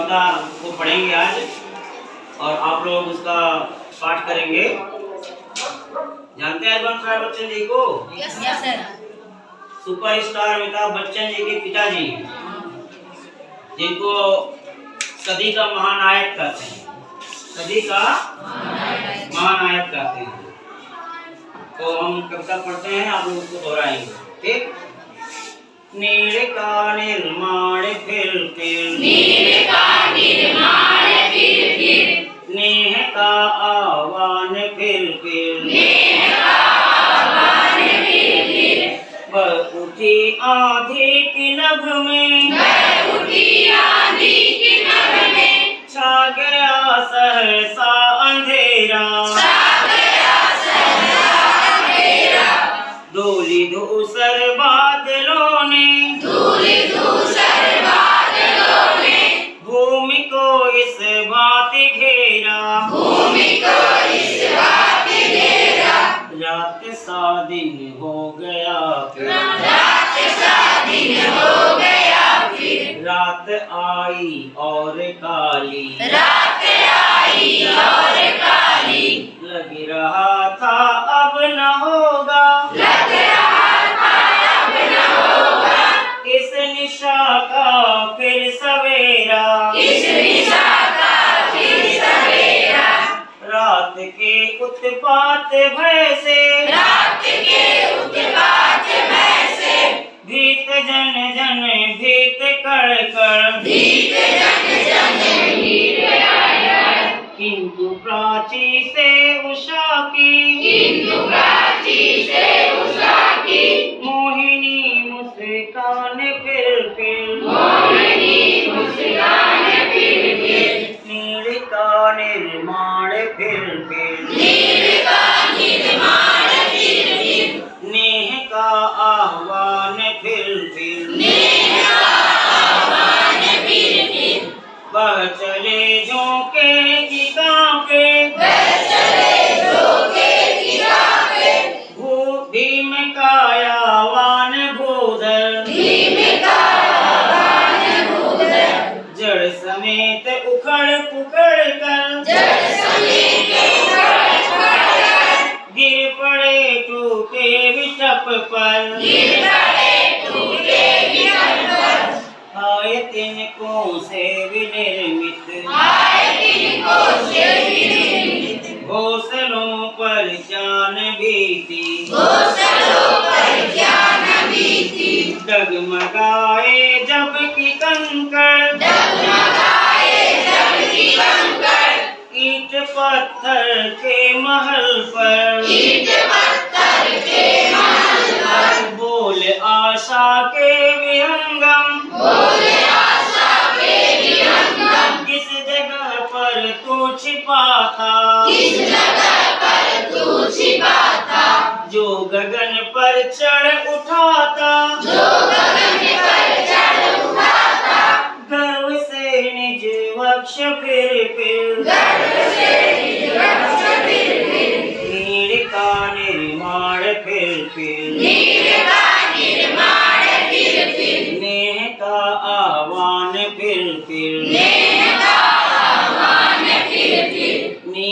कविता को पढ़ेंगे आज और आप लोग उसका पाठ करेंगे। जानते हैं अमिताभ बच्चन जी को? Yes sir. Superstar Amitabh Bachchan ji के पिताजी, जिनको सदी का महानायक कहते हैं, सदी का महानायक कहते हैं। तो हम कविता पढ़ते हैं, आप लोग उसको दोहराएंगे, ठीक? नीड़ का निर्माण फिर नीड़ का निर्माण फिर नेह का आह्वान फिर नेह का आह्वान फिर वह उठी आंधी की नभ में वह उठी आंधी की नभ में छा गया सहसा अंधेरा छा गया सहसा अंधेरा धूलि धूसर बादलों ने भूमि को इस भांति घेरा रात सा दिन हो गया फिर रात आई और काली लग रहा था अब न होगा इस निशा का फिर सवेरा रात के उत्पात भय से भीत जन जन भीत कर कर किंतु प्राची से उषा की मोहिनी मुस्कान फिर नीड़ का निर्माण फिर नेह का आह्वान फिर वह चले झोंके की कांपे भीम कायावान भूधर जड़ समेत उखड़ पुखड़ कर गिर पड़े टूटे विटप पर आए तिनको से विनिर्मित घोंसलों पर जान बीती डगमगाए जब की कंकड़ ईंट पत्थर के महल पर बोल आशा के विहंगम किस जगह पर तू छिपा था जो गगन पर चढ़ उठा था गर्व से निज वक्ष फिर नीड़ का निर्माण फिर